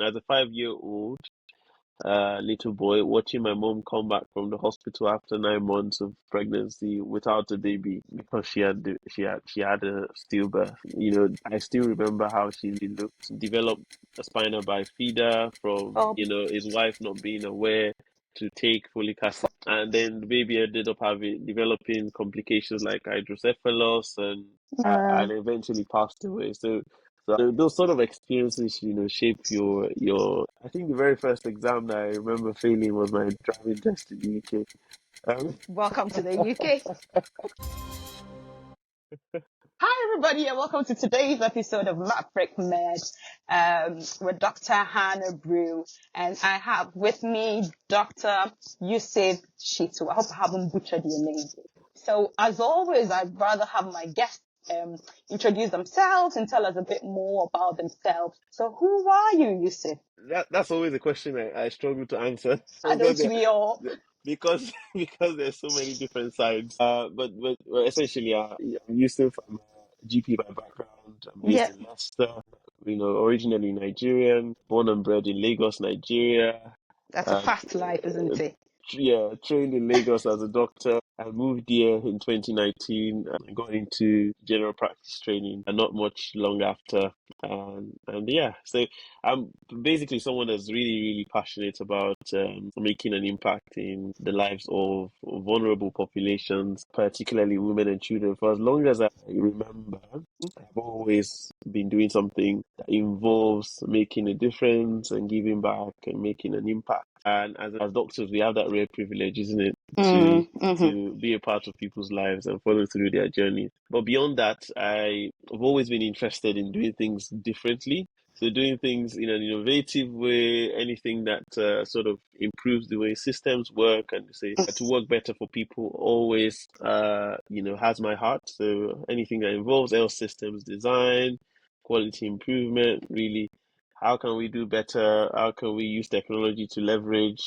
as a 5-year-old little boy, watching my mom come back from the hospital after 9 months of pregnancy without a baby because she had a stillbirth. I still remember how she looked. Developed a spinal bifida from Oh, his wife not being aware to take folic acid, and then the baby ended up developing complications like hydrocephalus and eventually passed away. So those sort of experiences, shape your. I think the very first exam that I remember failing was my driving test in the UK. welcome to the UK. Hi, everybody, and welcome to today's episode of Maverick Med with Dr. Hannah Brew. And I have with me Dr. Yusuf Shittu. I hope I haven't butchered your name. So, as always, I'd rather have my guests introduce themselves and tell us a bit more about themselves. So, who are you, Yusuf? That's always a question I struggle to answer Don't we all? because there's so many different sides. But well, essentially, I'm Yusuf. I'm a GP by background. I'm based Yeah, in Leicester. Originally Nigerian, born and bred in Lagos, Nigeria. that's a Uh, fast life, isn't it? yeah, trained in Lagos as a doctor. I moved here in 2019 and got into general practice training, and not much long after. And yeah, so I'm basically someone that's really, really passionate about making an impact in the lives of vulnerable populations, particularly women and children. For as long as I remember, I've always been doing something that involves making a difference and giving back and making an impact. And as doctors, we have that rare privilege, isn't it, to be a part of people's lives and follow through their journeys. But beyond that, I've always been interested in doing things differently. So doing things in an innovative way, anything that sort of improves the way systems work, and say to work better for people always, has my heart. So anything that involves health systems design, quality improvement, really, how can we do better? How can we use technology to leverage,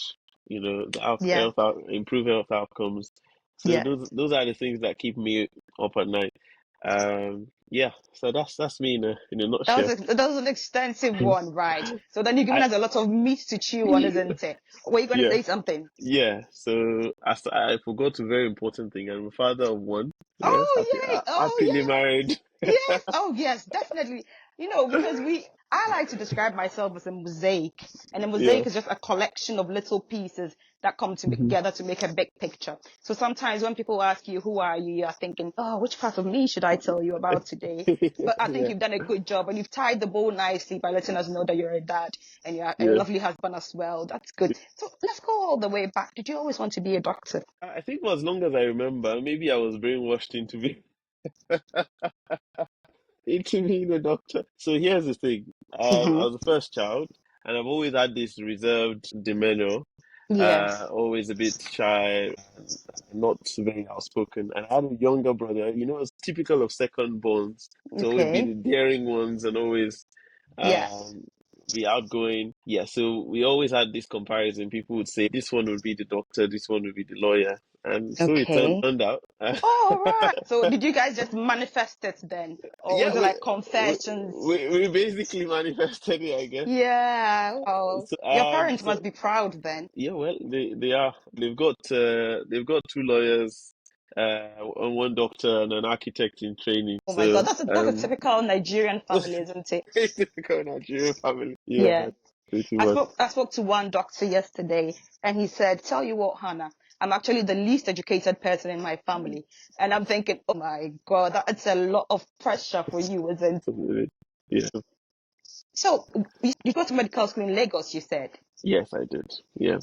Yeah, improve health outcomes? So yeah. those are the things that keep me up at night. Yeah, so that's me in a nutshell. That was an extensive one, right? So then you're giving I us a lot of meat to chew on, isn't it? Were you going to yeah say something? yeah. So I forgot a very important thing. I'm a father of one. Yes, Oh, yay! Oh, happily yes! married. Yes! Oh, yes, definitely. Because I like to describe myself as a mosaic, and a Yeah. mosaic is just a collection of little pieces that come together to make a big picture. So sometimes when people ask you, who are you? You're thinking, oh, which part of me should I tell you about today? But I think Yeah. you've done a good job, and you've tied the bow nicely by letting us know that you're a dad and you're a Yeah. lovely husband as well. That's good. So let's go all the way back. Did you always want to be a doctor? I think for as long as I remember, maybe I was brainwashed into being a doctor. So here's the thing. I Hmm. was the first child, and I've always had this reserved demeanor, Yes. always a bit shy, not very outspoken. And I had a younger brother, it's typical of second borns to always be Okay. the daring ones and always Yes. um, be outgoing. Yeah, so we always had this comparison. People would say, this one would be the doctor, this one would be the lawyer. And so it Okay. turned out. All right. So did you guys just manifest it then? Or Yeah, was it like we, confessions? we basically manifested it, I guess. Yeah. Oh, So, your parents must be proud then. yeah, well, they are. They've got two lawyers, and one doctor and an architect in training. Oh my God, So, that's a typical Nigerian family, isn't it? typical Nigerian family. Yeah. Yeah, pretty much. I spoke to one doctor yesterday and he said, tell you what, Hannah, I'm actually the least educated person in my family. And I'm thinking, oh my God, that's a lot of pressure for you, isn't it? Absolutely. Yeah. So you go to medical school in Lagos, you said. Yes, I did. Yeah.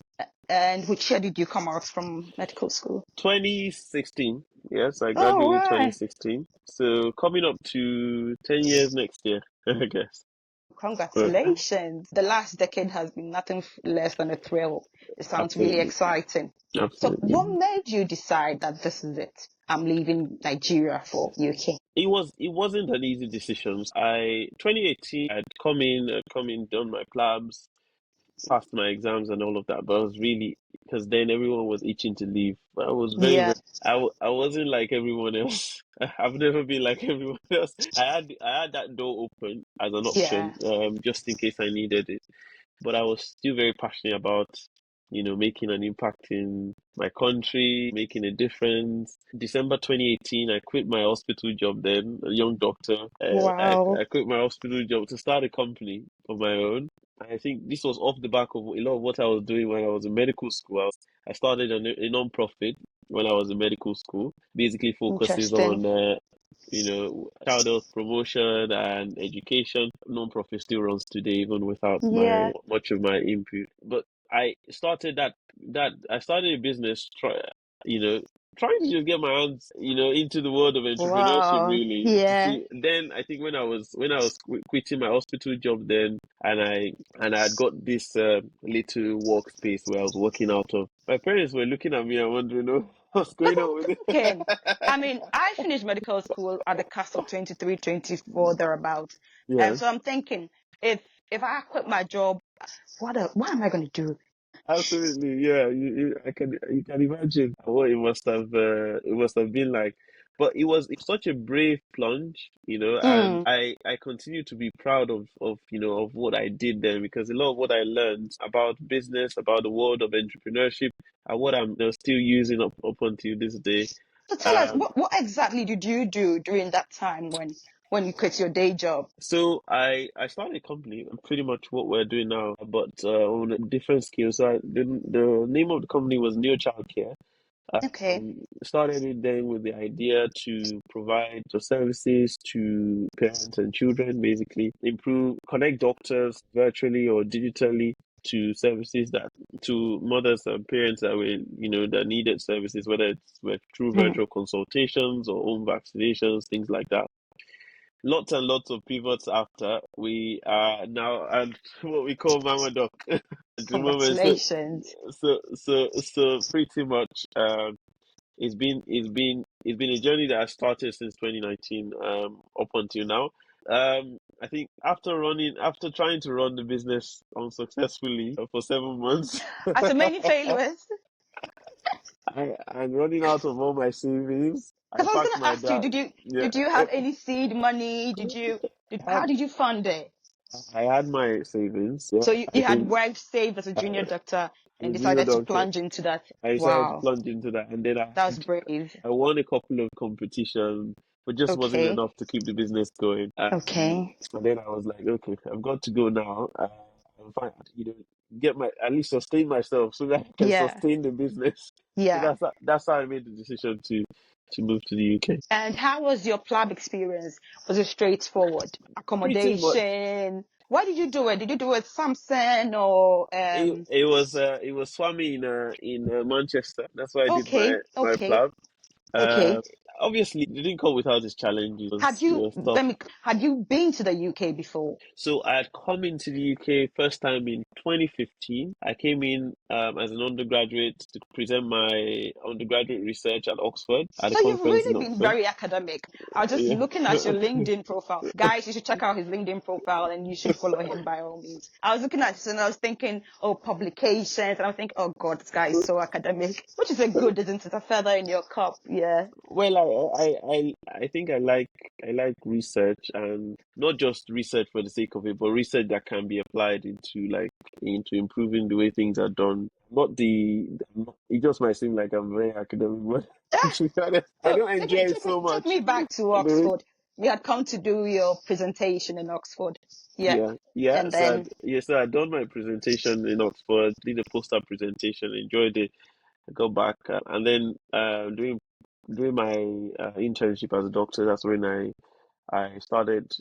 And which year did you come out from medical school? 2016. Yes, I Oh, graduated right. 2016. So coming up to 10 years next year, I guess. But Congratulations. The last decade has been nothing less than a thrill. It sounds really absolutely, exciting. So absolutely. what made you decide that this is it? I'm leaving Nigeria for UK. It wasn't an easy decision. 2018, I'd come in, done my plabs, passed my exams and all of that, but I was really, because then everyone was itching to leave. But I was very, Yeah. very, I wasn't like everyone else. I've never been like everyone else. I had that door open as an Yeah. option, just in case I needed it. but I was still very passionate about, making an impact in my country, making a difference. December 2018, I quit my hospital job then, a young doctor. Wow. I quit my hospital job to start a company of my own. I think this was off the back of a lot of what I was doing when I was in medical school. I started a non-profit when I was in medical school, basically focuses Interesting. on child health promotion and education. Non-profit still runs today, even without my Yeah. much of my input. But I started I started a business trying to just get my hands, into the world of entrepreneurship Wow. really to Yeah. see. Then I think when I was quitting my hospital job then, and I had got this little workspace where I was working out of. My parents were looking at me and wondering, oh, what's Because going on I'm with thinking, it? I mean, I finished medical school at the cusp of 23, 24, thereabouts. Yeah. So I'm thinking, if if I quit my job, what am I going to do? Absolutely, yeah. You can imagine what it must have been like. But it was such a brave plunge, and Mm. I continue to be proud of what I did then because a lot of what I learned about business, about the world of entrepreneurship, and what I'm still using up until this day. So tell us, Um, what exactly did you do during that time when you quit your day job? so I started a company, pretty much what we're doing now, but on a different scale. So the name of the company was Neo Childcare. Okay. Started it then with the idea to provide the services to parents and children, basically connect doctors virtually or digitally to services to mothers and parents that needed services, whether it's through Mm. virtual consultations or home vaccinations, things like that. Lots and lots of pivots after we are now at what we call MamaDoc at the moment. Congratulations. So pretty much it's been a journey that I started since 2019 up until now. I think after trying to run the business unsuccessfully for 7 months, After many failures, I'm running out of all my savings. I because I was packed going to my ask you, dad. did you Yeah, have any seed money? I How did you fund it? I had my savings. Yeah, So I you had think well saved as a uh, junior doctor and as a junior decided to doctor, plunge into that. I decided to Wow, plunge into that, and then that was brave. I won a couple of competitions, but just wasn't Okay, enough to keep the business going. okay, And then I was like, okay, I've got to go now. And find, get my at least sustain myself so that I can yeah, sustain the business. So yeah. that's how I made the decision to move to the UK. And how was your PLAB experience? Was it straightforward? Pretty much. Accommodation? Why did you do it? Did you do it Samson or It was Swami in Manchester. That's why I did okay, my okay, plan. okay. Uh, Obviously, it didn't come without its challenges. It was tough. Had you been to the UK before? So I had come into the UK first time in 2015. I came in as an undergraduate to present my undergraduate research at Oxford at a So you've conference in really been Oxford. very academic. I was just Yeah. looking at your LinkedIn profile. Guys, you should check out his LinkedIn profile and you should follow him by all means. I was looking at this and I was thinking, oh, publications. And I was thinking, oh God, this guy is so academic, which is a good, isn't it? A feather in your cup. Yeah. Well, I think I like research and not just research for the sake of it, but research that can be applied into improving the way things are done. Not the it just might seem like I'm very academic, but to be honest, I So don't enjoy it so take much. me back to Oxford. You had come to do your presentation in Oxford. Yeah. And then, So I'd done my presentation in Oxford, did a poster presentation, enjoyed it. I got back and then doing my internship as a doctor. That's when I started,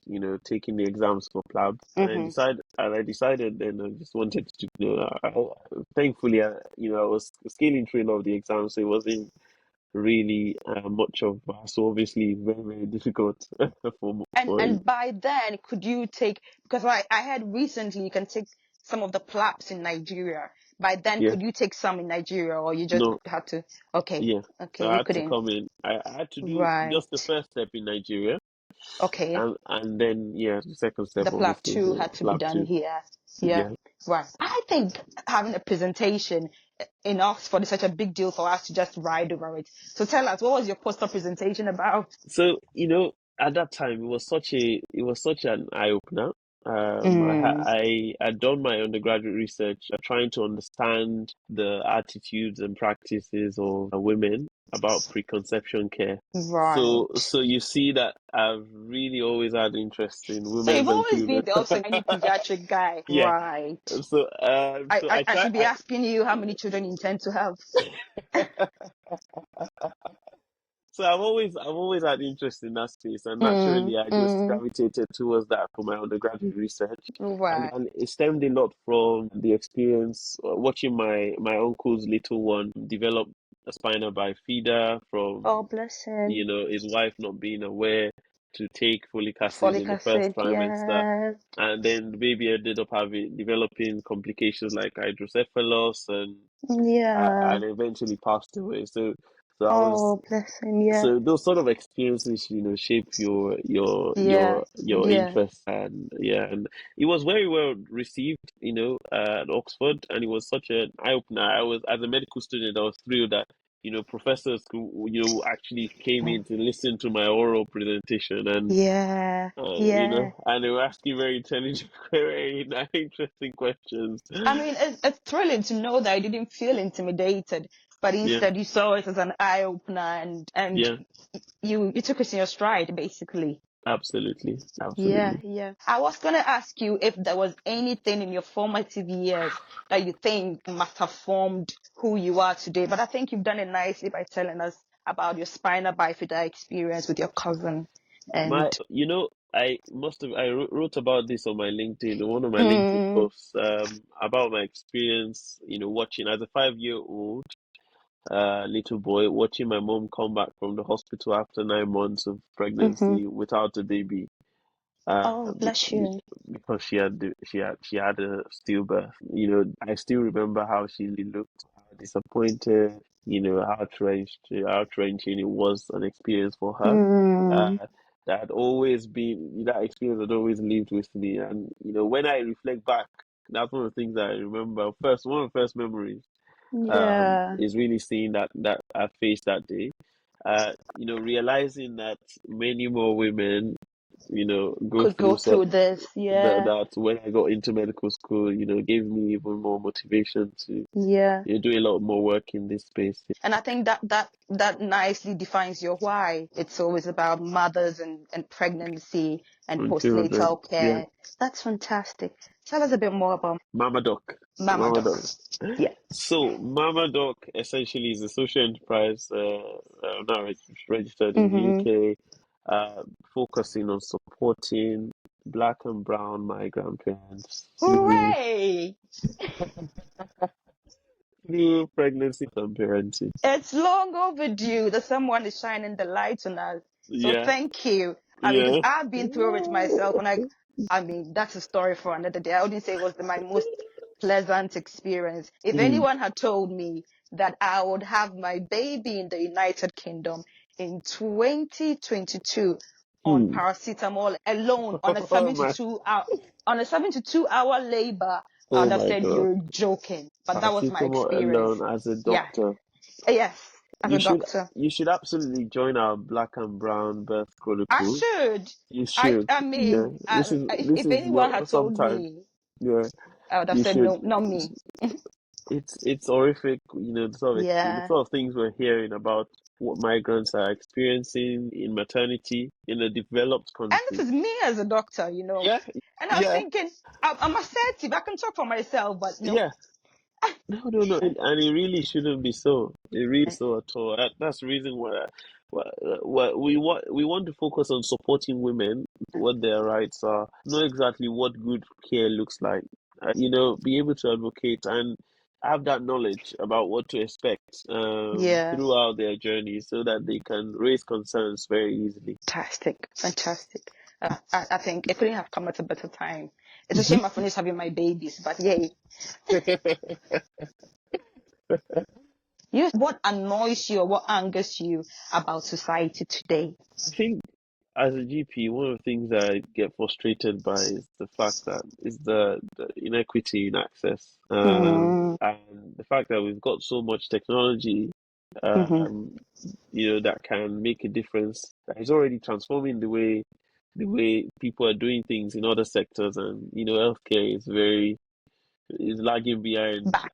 taking the exams for PLAB, and mhm. I decided, and I just wanted to, thankfully, I was scaling through a lot of the exams, so it wasn't really much of, so obviously very, very difficult for And by then, could you take, because I heard recently you can take some of the PLAPs in Nigeria. By then, yeah, could you take some in Nigeria or you just no, had to, okay, yeah. okay, So I you had to couldn't. come in. I had to do just the Right. first step in Nigeria, Okay. and then yeah, the second step The PLAP obviously 2 the had to be PLAB done too. here. Yeah. Yeah. Right. I think having a presentation in Oxford is such a big deal for us to just ride over it. So tell us, what was your poster presentation about? So, at that time it was such an eye opener. I had done my undergraduate research trying to understand the attitudes and practices of women about preconception care. Right. So you see that I've really always had interest in So you've women's and always children. been the also any pediatric guy. Yeah. Right. So I I try. should be asking you how many children you intend to have. So I've always had interest in that space, and Mm, naturally I just mm, gravitated towards that for my undergraduate research, right. and it stemmed a lot from the experience watching my uncle's little one develop a spinal bifida from Oh, bless him. his wife not being aware to take folic acid Folic in the first acid, trimester, yes. and then the baby ended up developing complications like hydrocephalus Yeah. and eventually passed away. So I was Oh, bless him, yeah. so those sort of experiences, shape your your Yeah, your your yeah, interests, and yeah, and it was very well received, at Oxford, and it was such an eye opener. I was, as a medical student, I was thrilled that professors who actually came in to listen to my oral presentation, and yeah, yeah. and they were asking very intelligent, very interesting questions. I mean, it's thrilling to know that I didn't feel intimidated, but Yeah, instead you saw it as an eye opener, and yeah, you took it in your stride, basically. absolutely, Yeah, absolutely. yeah. I was gonna ask you if there was anything in your formative years that you think must have formed who you are today, but I think you've done it nicely by telling us about your spinal bifida experience with your cousin. My, And I wrote about this on my LinkedIn, one of my LinkedIn mm, posts, about my experience, watching as a 5-year-old, little boy, watching my mom come back from the hospital after 9 months of hmm. pregnancy without a baby, Oh, be, bless be, you. because she had a stillbirth. I still remember how she looked, how disappointed, how trenching it was an experience for her. Mm, Uh, that experience had always lived with me, and when I reflect back, that's one of the things that I remember. One of the first memories yeah. is really seeing that I faced that day. Realizing that many more women, go Could go through so through this. Yeah, that when I got into medical school, gave me even more motivation to yeah. do a lot more work in this space. And I think that nicely defines your why. It's always about mothers and pregnancy and And children, postnatal yeah. care. That's fantastic. Tell us a bit more about MamaDoc, MamaDoc. MamaDoc. Yeah. So MamaDoc essentially is a social enterprise, now registered in the Mm-hmm. UK, focusing on supporting Black and Brown migrant parents Hooray! through pregnancy and parenting. It's long overdue that someone is shining the light on us. So Yeah, thank you. I mean, because yeah. I've been through it myself, and I mean, that's a story for another day. I wouldn't say it was my most pleasant experience. If Mm, anyone had told me that I would have my baby in the United Kingdom in 2022 on mm. paracetamol alone Oh my, on a 72-hour labor, I oh would have my said God. you're joking. But that was my Paracetamol experience. alone as a Yeah. doctor. Yes, as You a should doctor. you should absolutely join our Black and Brown birth I chronicles. should. You should. I Yeah. mean, This is this if is anyone your had told sometime. me, Yeah. I would have You said should. no, not me. It's horrific, the Yeah. sort of things we're hearing about what migrants are experiencing in maternity in a developed And this country. is me as a doctor. Yeah, And I was yeah, thinking, I'm assertive. I can talk for myself, but no. yeah. No, no, and it really shouldn't be so. It really so at all. That's the reason why we want to focus on supporting women, what their rights are, know exactly what good care looks like, and be able to advocate and have that knowledge about what to expect Yeah. throughout their journey, so that they can raise concerns very easily. Fantastic. Fantastic. I think it couldn't have come at a better time. It's a shame I finished having my babies, but yay. What annoys you or what angers you about society today? I think as a GP, one of the things that I get frustrated by is the fact that is the inequity in access, Mm, and the fact that we've got so much technology, mm-hmm. that can make a difference, that is already transforming the way, the way people are doing things in other sectors, and healthcare is lagging behind. Back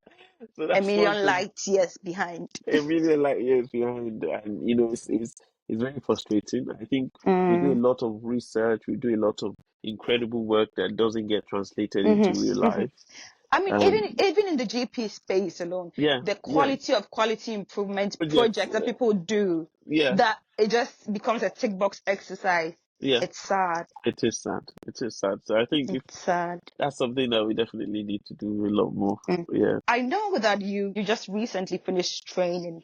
So a that's one million thing, light years behind. a million light years behind, and it's very frustrating. I think we do a Mm. lot of research, we do a lot of incredible work that doesn't get translated into real Mm-hmm. life. I mean, Um, even in the GP space alone, yeah, the yeah, quality improvement projects, projects that people do, yeah, that it just becomes a tick box exercise. yeah. It's sad. It is sad. It is sad. So I think if It's sad. that's something that we definitely need to do a lot more. Mm. Yeah, I know that you just recently finished training.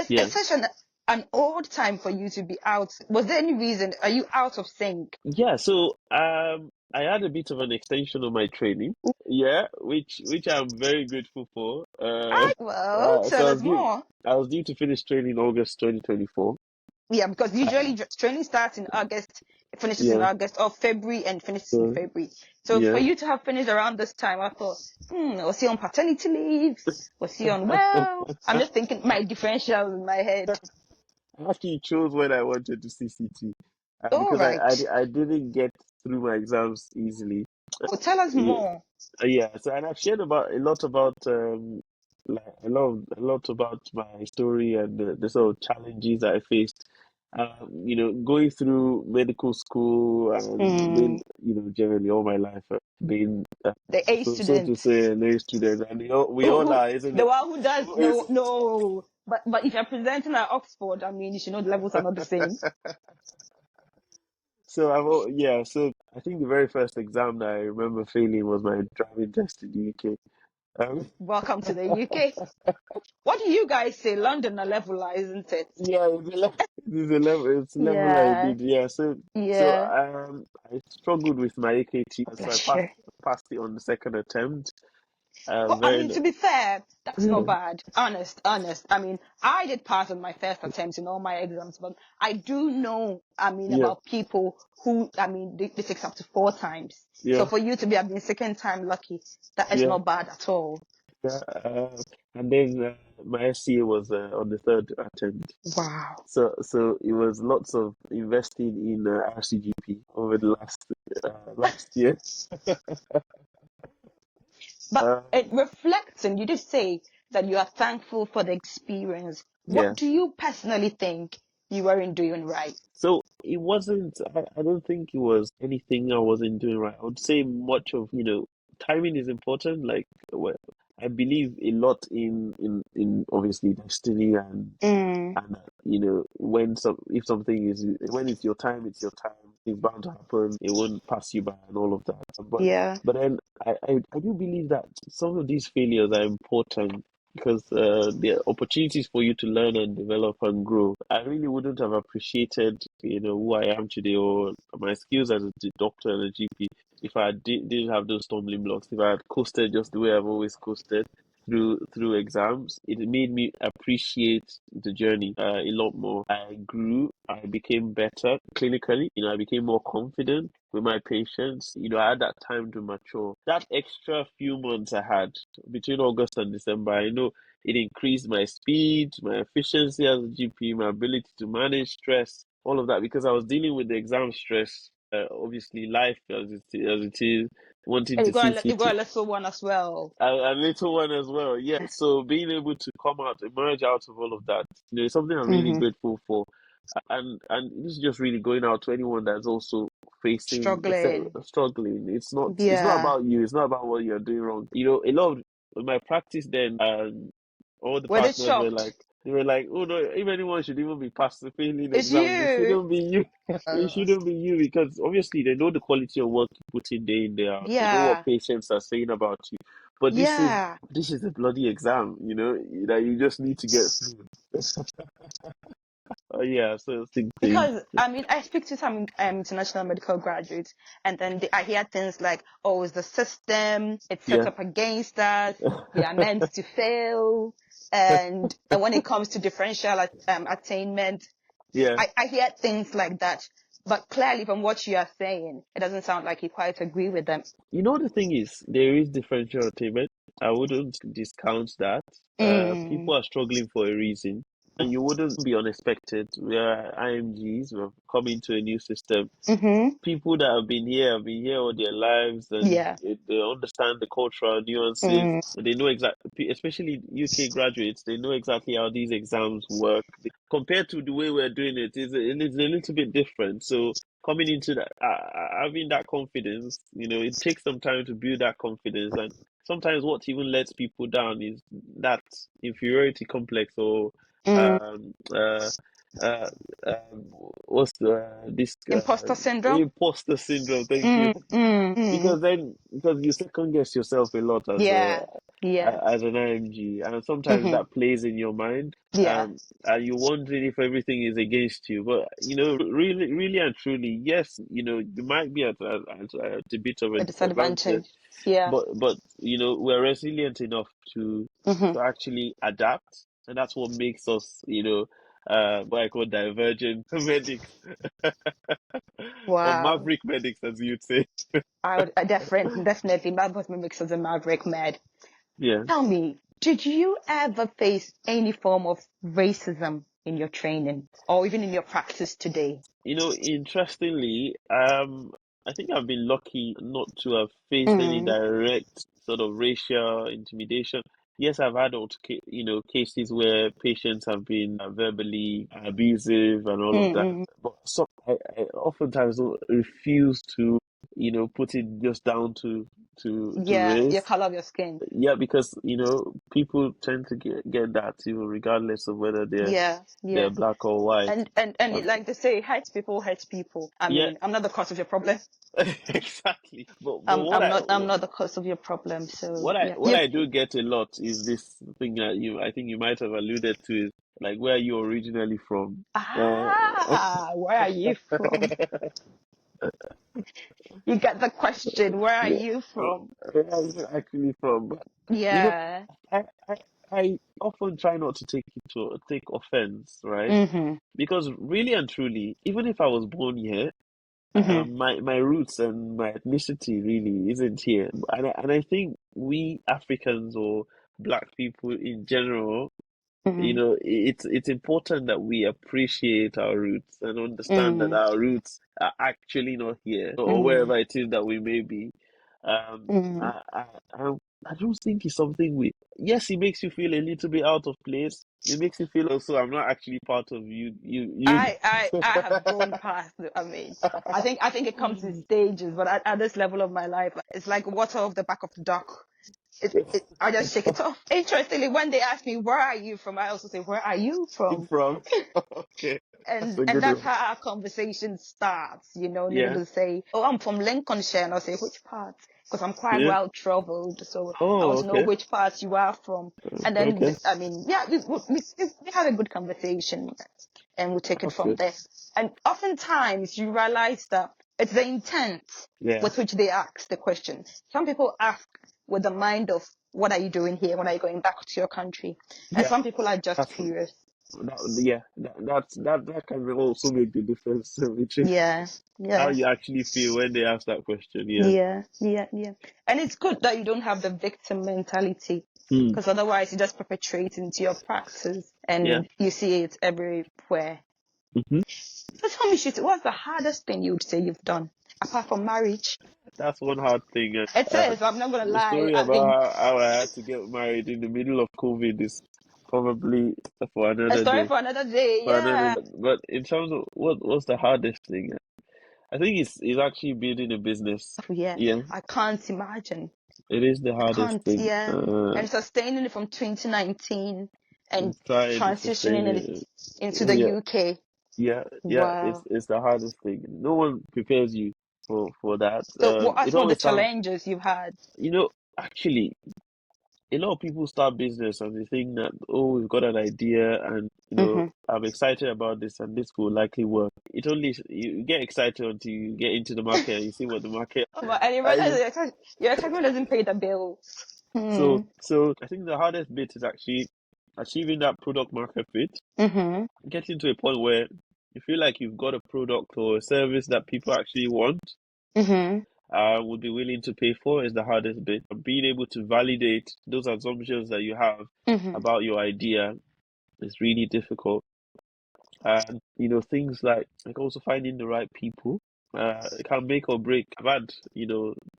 yeah, It's such an old time for you to be out. Was there any reason? Are you out of sync? yeah. So I had a bit of an extension of my training. Yeah, which I'm very grateful for. Well, So tell us more. I was due to finish training August 2024. Yeah, because usually Uh, training starts in August, finishes in yeah, August, or February and finishes in so February. So for yeah. you to have finished around this time, I thought, was he on paternity leave? Was he on well? I'm just thinking my differentials in my head. I actually chose when I wanted to CCT All because right. I didn't get through my exams easily. Oh, tell us Yeah, more. yeah. So and I've shared about a lot about like a lot about my story and the sort of challenges that I faced. Going through medical school and Mm, being, generally all my life been the A so to student. say an A student, and we all Who, are, isn't the it? one who does It's, no. But if you're presenting at Oxford, I mean, you should know the levels are not the same. so yeah. So I think the very first exam that I remember failing was my driving test in the UK. Um, Welcome to the UK. What do you guys say? London a level, isn't it? Yeah, it's a level I Yeah, did. Yeah, so yeah. I struggled with my AKT, Oh, so I bless you. passed it on the second attempt. Well, I Very mean, to be fair, that's not yeah, bad. Honest. I mean, I did pass on my first attempt in all my exams, but I do know, I mean, yeah, about people who, I mean, they takes up to 4 times. So yeah, for you to be, I mean, second time lucky, that is yeah, not bad at all. yeah. And then my SCA was on the third attempt. Wow. So it was lots of investing in RCGP over the last year. But Uh, reflecting, you did say that you are thankful for the experience. What yeah. do you personally think you weren't doing right? So it wasn't, I don't think it was anything I wasn't doing right. I would say much of, timing is important. Like, well, I believe a lot in obviously destiny Mm, and if something is, when it's your time, it's your time. It's bound to happen. It won't pass you by and all of that. yeah. But then I do believe that some of these failures are important because they're opportunities for you to learn and develop and grow. I really wouldn't have appreciated, who I am today or my skills as a doctor and a GP if I didn't have those stumbling blocks. If I had coasted just the way I've always coasted through exams, it made me appreciate the journey a lot more. I grew, I became better clinically, I became more confident with my patients. I had that time to mature. That extra few months I had between August and December, I know it increased my speed, my efficiency as a GP, my ability to manage stress, all of that, because I was dealing with the exam stress. Obviously, life as it is, wanting And to see you got city. a little one as well. A little one as well, yeah. So being able to come out, emerge out of all of that, is something I'm really Hmm. grateful for. And this is just really going out to anyone that's also facing Struggling. struggling. It's not Yeah. about you. It's not about what you're doing wrong. A lot of my practice then, all the Were they partners were shocked? like, oh no, if anyone should even be passing failing It's exams, it you. shouldn't be you. It Uh, shouldn't be you because obviously they know the quality of work you put in, day out. They know what yeah. patients are saying about you. But Yeah. this is a bloody exam, that you just need to get through. Oh yeah, so thinking, Because I mean, I speak to some international medical graduates, and then I hear things like, "Oh, it's the system; it's set yeah, up against us. We are meant to fail." And when it comes to differential attainment, yeah. I hear things like that. But clearly, from what you are saying, it doesn't sound like you quite agree with them. The thing is, there is differential attainment. I wouldn't discount that. Mm, People are struggling for a reason. and you wouldn't be unexpected. We are IMGs, we're coming to a new system. People that have been here all their lives, and Yeah. they understand the cultural nuances. They know exactly, especially UK graduates, they know exactly how these exams work. Compared to the way we're doing it, it's a little bit different. So coming into that, having that confidence, it takes some time to build that confidence. And sometimes what even lets people down is that inferiority complex, or Mm. um, uh, uh, um, what's this Imposter syndrome. imposter syndrome. Thank you. Because you second guess yourself a lot Yeah. Yeah. as an IMG, and sometimes that plays in your mind, Yeah. and you're wondering if everything is against you. But really, really and truly, yes, you might be at a bit of a A disadvantage, disadvantage. Yeah. but we're resilient enough to actually adapt, and that's what makes us, what I call divergent medics, or Wow. maverick medics, as you'd say. I definitely that was mimics as a maverick med. Yeah. Tell me, did you ever face any form of racism in your training or even in your practice today? Interestingly, I think I've been lucky not to have faced any Mm, direct sort of racial intimidation. Yes, I've had cases where patients have been verbally abusive and all of that, mm, but I oftentimes refuse to, put it just down to yeah, your race. color of your skin. Yeah, because people tend to get that, regardless of whether Yeah, they're yeah. black or white. Like they say, hate people. I Yeah, mean, I'm not the cause of your problem. exactly. But I'm not the cause of your problem. So yeah. what I do get a lot is this thing that I think you might have alluded to, is like, where are you originally from? Where are you from? You get the question, where are Yeah, you from? where are you actually from? But, you know, Yeah. I, I I often try not to take offense, right? Mm-hmm. Because really and truly, even if I was born here, Mm-hmm. my roots and my ethnicity really isn't here. And I think we Africans, or black people in general, Mm-hmm. it's important that we appreciate our roots and understand that Mm-hmm. our roots are actually not here, or Mm-hmm. wherever it is that we may be. Mm-hmm. I don't think it's something yes, it makes you feel a little bit out of place. It makes you feel also, I'm not actually part of you. I have grown past I mean, I think it comes in stages, but at this level of my life, it's like water off the back of the duck. I just shake it off. Interestingly, when they ask me where are you from, I also say where are you You from, from? Okay, that's a and good that's one. how our conversation starts. Maybe Yeah. they'll say, "Oh, I'm from Lincolnshire," and I'll say, "Which part?" Because I'm quite Yeah. well traveled, so I Oh, want to know okay. which parts you are from. And then, Okay. I mean, yeah, we have a good conversation, and we'll take it That's from good. there. And oftentimes, you realize that it's the intent Yeah. with which they ask the question. Some people ask with the mind of, "What are you doing here? When are you going back to your country?" And Yeah. some people are just That's curious. that can also make the difference between Yeah, how yeah. you actually feel when they ask that question. Yeah. Yeah, yeah, yeah. And it's good that you don't have the victim mentality, Hmm. because otherwise you just perpetrate into your practice Yeah. and you see it everywhere. Hmm. So tell me, Shittu, what's the hardest thing you would say you've done apart from marriage? That's one hard thing. It is, I'm not gonna The lie. story I think about how I had to get married in the middle of COVID is probably for a another story day. for another day. For another Yeah. day. But in terms of what's the hardest thing, I think it's actually building a business. Oh, yeah. Yeah, I can't imagine. it is the I hardest can't. thing. Yeah. And sustaining it from 2019 and Trying to sustain transitioning it it. into the Yeah, UK. yeah. It's Wow. it's the hardest thing. No one prepares you for that. So what are It some of the always sounds, challenges you've had? actually, a lot of people start business and they think that, oh, we've got an idea, and Mm-hmm. I'm excited about this, and this will likely work. It only You get excited until you get into the market and you see what the market. And you realize I, that your excitement doesn't pay the bill. Hmm. so I think the hardest bit is actually achieving that product market fit, Mm-hmm. getting to a point where you feel like you've got a product or a service that people actually want, Mm-hmm. would be willing to pay for, is the hardest bit. Being able to validate those assumptions that you have Mm-hmm. about your idea, is really difficult. And things like also finding the right people it can make or break. I've had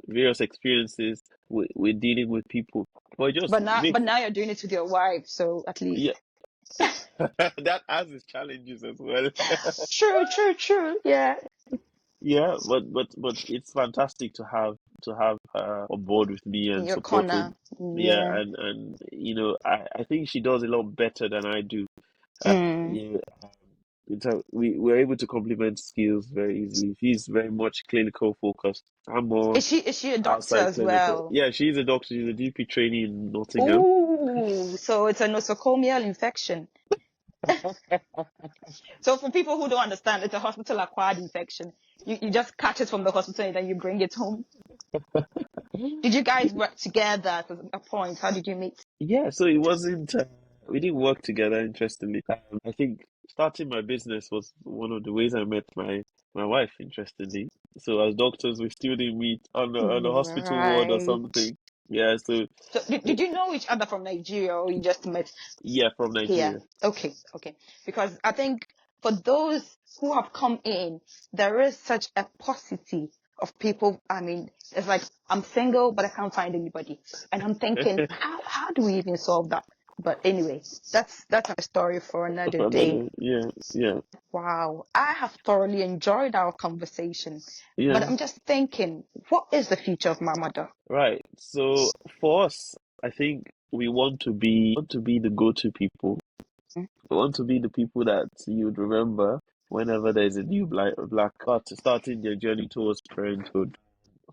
various experiences with dealing with people, but it just But now, makes, but now you're doing it with your wife, so at least. yeah. That has its challenges as well. True, true, true. Yeah. Yeah, but it's fantastic to have her on board with me In and your supporting. corner. Yeah, Yeah. and I think she does a lot better than I do. Mm. Yeah, we're able to complement skills very easily. She's very much clinical focused. I'm more Is she a doctor outside as clinical. well? Yeah, she's a doctor. She's a GP trainee in Nottingham. Ooh, so it's a nosocomial infection. So for people who don't understand, it's a hospital acquired infection. You just catch it from the hospital and then you bring it home. Did you guys work together at a point? How did you meet? Yeah, so it wasn't, we didn't work together, interestingly. I think starting my business was one of the ways I met my wife, interestingly. So as doctors, we still didn't meet on the hospital ward or Right. something. Yeah, so So did you know each other from Nigeria or you just met yeah, from here? Nigeria. Okay, okay. Because I think for those who have come in, there is such a paucity of people. I mean, it's like I'm single, but I can't find anybody, and I'm thinking, how do we even solve that? But anyway, that's a story for another day. Yeah, yeah, Wow, I have thoroughly enjoyed our conversation, but yeah. I'm just thinking, what is the future of MamaDo? Right. So for us, I think we want to be the go-to people. We want to be the people that you'd remember whenever there's a new black card starting their journey towards parenthood.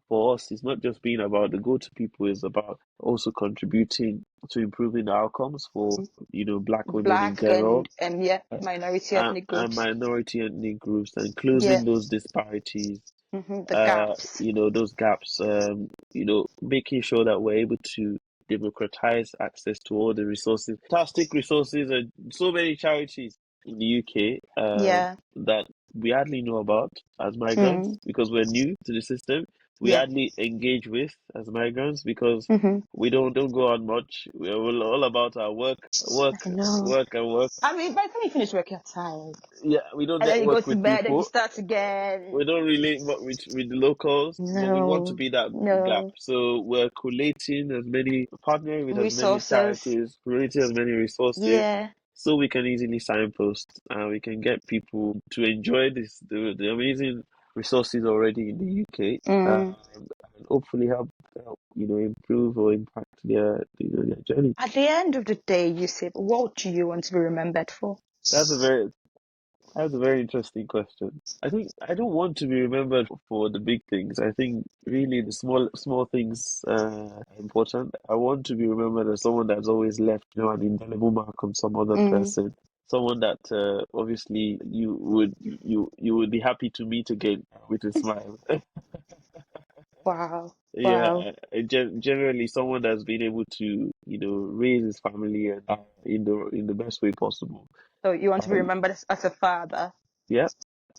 For us, it's not just being about the go-to people, it's about also contributing to improving the outcomes for, black women in Black general, and yeah, minority ethnic and groups. minority ethnic groups, and Yeah, closing those disparities, the gaps. those gaps, making sure that we're able to democratize access to all the resources, fantastic resources, and so many charities in the UK Yeah. that we hardly know about as migrants Mm. because we're new to the system. We Yeah. hardly engage with as migrants because Mm-hmm. we don't go out much. We're all about our I know. work, and work. I mean, by the time you finish work, you're tired. Yeah, we don't And then you go network to with bed and you people. start again. We don't relate much with the locals, but we want to No, be that gap. no. So we're collating as many, partnering with as many Resources. charities, collating as many resources, Yeah. so we can easily signpost and we can get people to enjoy the amazing resources already in the UK, Mm. and hopefully help improve or impact their journey. At the end of the day, Yusuf, what do you want to be remembered for? That's a very That's a very interesting question. I think I don't want to be remembered for the big things. I think really the small things are important. I want to be remembered as someone that's always left, an indelible mark on some other Mm. person. Someone that obviously you would be happy to meet again with a smile. Wow. Wow. Yeah, generally someone that's been able to, raise his family and in the best way possible. So you want to be Um, remembered as a father, yeah,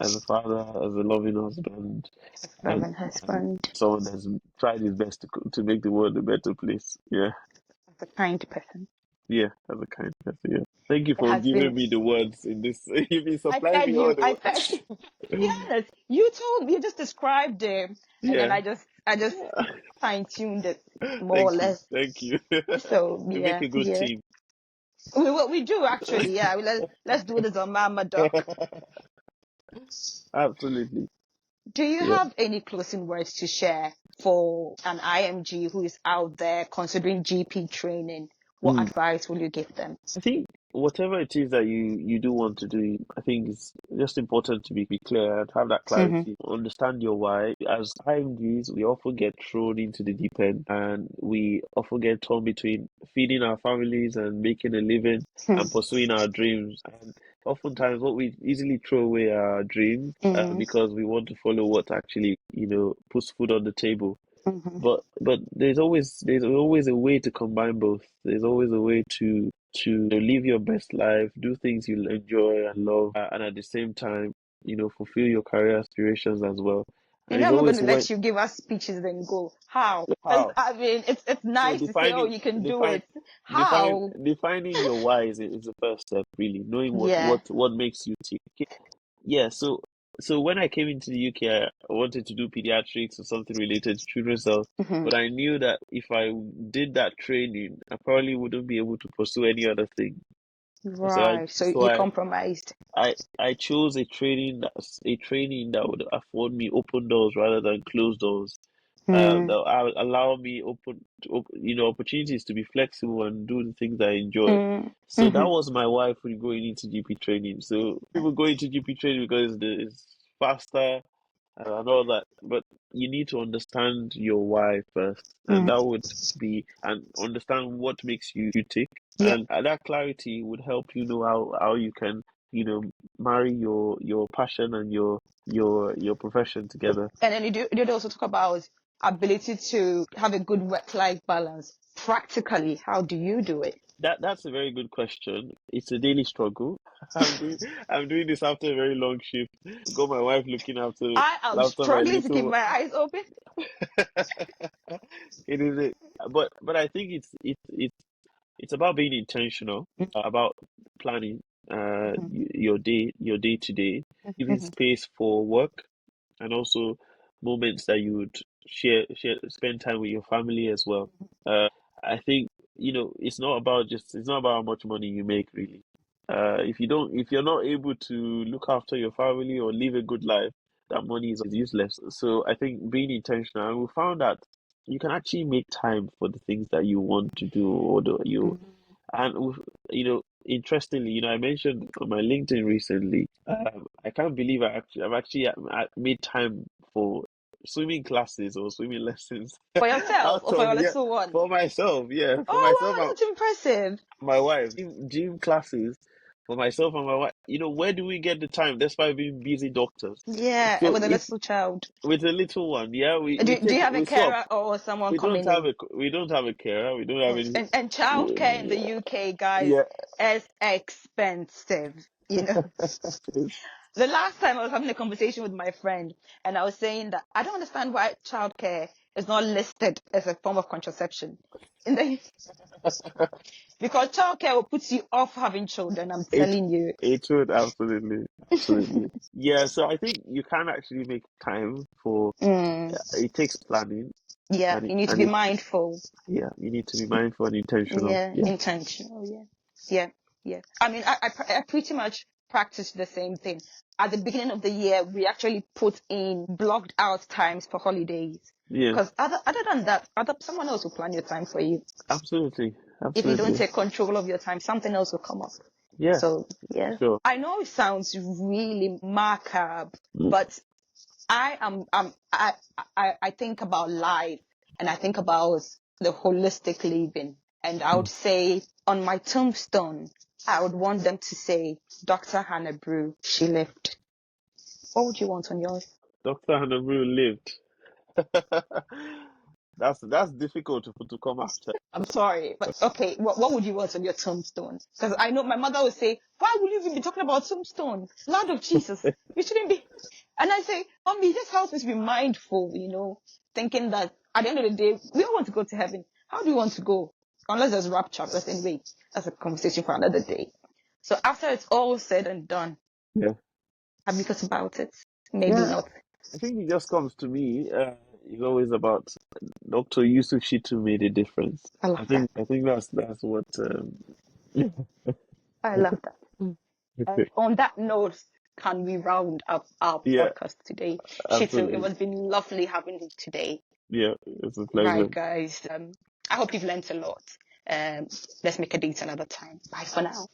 as a father, as a loving husband, a and, loving and husband, someone that's tried his best to make the world a better place. Yeah, as a kind person. yeah, as a kind person. Yeah. Thank you It for has been. giving me the words in this. You've been I supplying fed me all you. the I words. fed you. To be honest, you just described it, and then Yeah. I just fine tuned it more or Thank you. less. Thank you. So We make yeah, a good yeah. team. We do actually. Yeah. Let's do this on MamaDoc. Absolutely. Do you Yeah. have any closing words to share for an IMG who is out there considering GP training? What Mm. advice will you give them? I think whatever it is that you do want to do, I think it's just important to be clear and have that Mm-hmm. clarity. Understand your why. As IMGs, we often get thrown into the deep end and we often get torn between feeding our families and making a living and pursuing our dreams. And oftentimes, what we easily throw away are our dreams Mm-hmm. because we want to follow what actually, puts food on the table. Mm-hmm. But there's always a way to combine both. There's always a way to live your best life, do things you'll enjoy and love, and at the same time, fulfill your career aspirations as well. You And know, it's I'm not going always to when let you give us speeches and go. How? how. I mean, it's So nice to say, oh, you can do it. How? defining your why is the first step, really. Knowing Yeah. what makes you tick. Yeah, so when I came into the UK, I wanted to do pediatrics or something related to children's health, Hmm. but I knew that if I did that training, I probably wouldn't be able to pursue any other thing. So I Right. So so you I compromised. I chose a training that would afford me open doors rather than close doors. Mm, That will allow me opportunities to be flexible and do the things I enjoy. mm, So that hmm. was my why for going into GP training. So people go into GP training because it's faster and all that, but you need to understand your why first, and Mm. that would be and understand what makes you tick, Yeah. and that clarity would help you know how you can marry your passion and your profession together. And then you did also talk about ability to have a good work-life balance. Practically, how do you do it? That's a very good question. It's a daily struggle. I'm doing this after a very long shift. Got my wife looking I am after my struggling to keep little. my eyes open. It is it, but I think it's about being intentional, about planning your day to day, giving Mhm. space for work, and also moments that you would spend time with your family as well. I think it's not about how much money you make really. If you're not able to look after your family or live a good life, that money is useless. So I think being intentional, and we found that you can actually make time for the things that you want to do or and interestingly, I mentioned on my LinkedIn recently, I can't believe I've actually made time for swimming classes or swimming lessons For yourself out or for of your little one? for myself, yeah, for myself Oh, wow, and that's impressive. my wife. Gym classes for myself and my wife. Where do we get the time despite being busy doctors? Yeah, and So with a it's little child. with a little one, yeah, Do you have a we swap. carer or someone coming in? We don't have a carer. We don't have Oh, any. and childcare in the UK, guys, Yeah, is expensive. You know, it's, the last time I was having a conversation with my friend, and I was saying that I don't understand why childcare is not listed as a form of contraception. In the, because childcare will put you off having children, I'm it telling you. it would absolutely, absolutely. Yeah, so I think you can actually make time for. Mm, It takes planning, yeah, and you need to be mindful. you need to be mindful and intentional. Yeah, Yeah, intentional. Yeah, yeah, yeah. I mean, I pretty much practice the same thing. At the beginning of the year, we actually put in blocked out times for holidays. yeah, Because other than that, someone else will plan your time for you. absolutely, If you don't absolutely. take control of your time, something else will come up. Yeah, So yeah, sure. I know it sounds really macabre, Mm, but I am I think about life and I think about the holistic living, and I would mm. say on my tombstone I would want them to say Dr. Hannah Brew, she lived. What would you want on yours? Dr. Hannah lived. That's difficult to come after. I'm sorry, but okay, what would you want on your tombstone? Because I know my mother would say, why would you even be talking about tombstone? Lord of Jesus, you shouldn't be. And I say, Mommy, just help us be mindful, thinking that at the end of the day, we all want to go to heaven. How do you want to go? Unless there's rapture. But anyway, that's a conversation for another day. So after it's all said and done, Yeah. have you thought about it? Maybe Yeah, not. I think it just comes to me. It's always about Dr. Yusuf Shittu made a difference. I love that. I think that's what. I love that. And on that note, can we round up our Yeah, podcast today? Shittu, it absolutely. has been lovely having you today. Yeah, it's a Right, pleasure. guys. I hope you've learned a lot. Let's make a date another time. Bye for now.